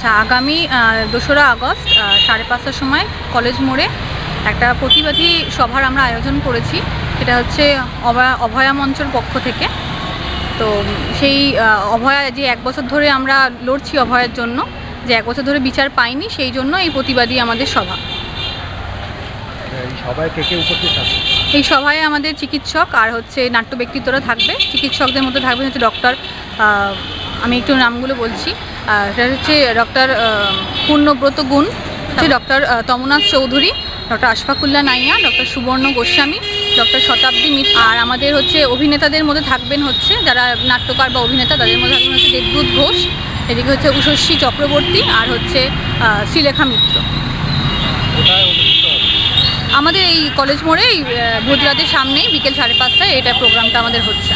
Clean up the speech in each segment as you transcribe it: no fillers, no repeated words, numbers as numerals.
আচ্ছা, আগামী 2রা আগস্ট 5:30টার সময় কলেজ মোড়ে একটা প্রতিবাদী সভার আমরা আয়োজন করেছি। সেটা হচ্ছে অভয়া মঞ্চের পক্ষ থেকে। তো সেই অভয়া যে 1 বছর ধরে আমরা লড়ছি অভয়ার জন্য, যে 1 বছর ধরে বিচার পাইনি, সেই জন্য এই প্রতিবাদী আমাদের সভা। এই সভায় আমাদের চিকিৎসক আর হচ্ছে নাট্য ব্যক্তিত্বরা থাকবে। চিকিৎসকদের মধ্যে থাকবে হচ্ছে ডক্টর, আমি একটু নামগুলো বলছি, সেটা হচ্ছে ডক্টর পূর্ণব্রত গুণ, হচ্ছে doctor Tamonath Chowdhury, doctor Ashfaqulla Naiya, doctor Subarna Goswami, doctor শতাব্দী মিত্র। আর আমাদের হচ্ছে অভিনেতাদের মধ্যে থাকবেন হচ্ছে যারা নাট্যকার বা অভিনেতা, তাদের মধ্যে থাকবেন হচ্ছে দেবদূত ঘোষ, এদিকে হচ্ছে উষস্বী চক্রবর্তী, আর হচ্ছে শ্রীলেখা মিত্র। আমাদের এই কলেজ মোড়ে এই ভোজরাজের সামনেই বিকেল 5:30টায় এটা প্রোগ্রামটা আমাদের হচ্ছে।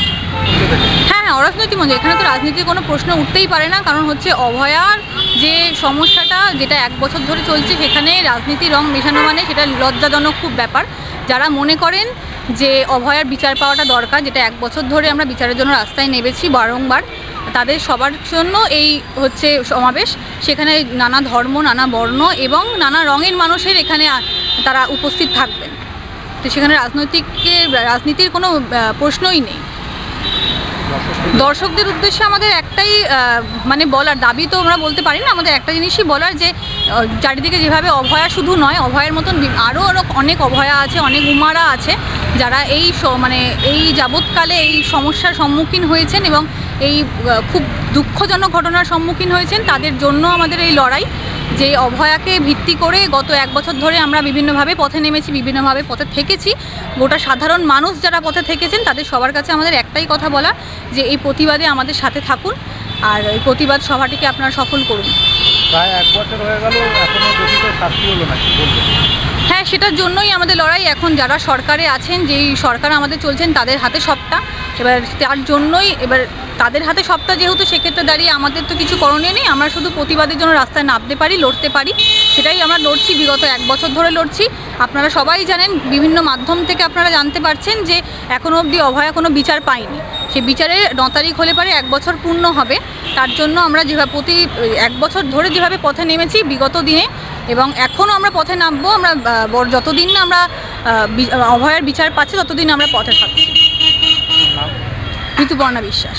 হ্যাঁ, অরাজনৈতিক মঞ্চ, এখানে তো রাজনীতির কোনো প্রশ্ন উঠতেই পারে না। কারণ হচ্ছে অভয়ার যে সমস্যাটা, যেটা 1 বছর ধরে চলছে, সেখানে রাজনীতির রং মেশানো মানে সেটা লজ্জাজনক খুব ব্যাপার। যারা মনে করেন যে অভয়ার বিচার পাওয়াটা দরকার, যেটা 1 বছর ধরে আমরা বিচারের জন্য রাস্তায় নেমেছি বারংবার, তাদের সবার জন্য এই হচ্ছে সমাবেশ। সেখানে নানা ধর্ম, নানা বর্ণ এবং নানা রঙের মানুষের এখানে তারা উপস্থিত থাকবেন। তো সেখানে রাজনীতির কোনো প্রশ্নই নেই। দর্শকদের উদ্দেশ্যে আমাদের একটাই মানে বলার, দাবি তো আমরা বলতে পারি না, আমাদের একটা জিনিসই বলার, যে চারিদিকে যেভাবে অভয়া শুধু নয়, অভয়ের মতন আরও অনেক অভয়া আছে, অনেক উমারা আছে, যারা এই যাবৎকালে এই সমস্যার সম্মুখীন হয়েছেন এবং এই খুব দুঃখজনক ঘটনার সম্মুখীন হয়েছেন। তাদের জন্য আমাদের এই লড়াই, যে অভয়াকে ভিত্তি করে গত 1 বছর ধরে আমরা বিভিন্নভাবে পথে নেমেছি, বিভিন্নভাবে পথে থেকেছি। গোটা সাধারণ মানুষ যারা পথে থেকেছেন, তাদের সবার কাছে আমাদের একটাই কথা বলা, যে এই প্রতিবাদে আমাদের সাথে থাকুন আর এই প্রতিবাদ সভাটিকে আপনারা সফল করুন। প্রায় 1 বছর হয়ে গেল, এখনো দোষীর শাস্তি হলো না, কি বলবেন? হ্যাঁ, সেটার জন্যই আমাদের লড়াই। এখন যারা সরকারে আছেন, যেই সরকার আমাদের চলছেন, তাদের হাতে সবটা। এবার তার জন্যই তাদের হাতে সবটা যেহেতু, সেক্ষেত্রে দাঁড়িয়ে আমাদের তো কিছু করণীয় নেই। আমরা শুধু প্রতিবাদের জন্য রাস্তায় নামতে পারি, লড়তে পারি। সেটাই আমরা লড়ছি, বিগত 1 বছর ধরে লড়ছি। আপনারা সবাই জানেন, বিভিন্ন মাধ্যম থেকে আপনারা জানতে পারছেন যে এখনও অবধি অভয়া কোনো বিচার পায়নি। সেই বিচারের 9 তারিখ হলে পরে 1 বছর পূর্ণ হবে। তার জন্য আমরা যেভাবে 1 বছর ধরে যেভাবে পথে নেমেছি বিগত দিনে, এবং এখনও আমরা পথে নামবো। আমরা যতদিন না আমরা অভয়ার বিচার পাচ্ছি, ততদিন আমরা পথে থাকছি। ঋতুপর্ণা বিশ্বাস।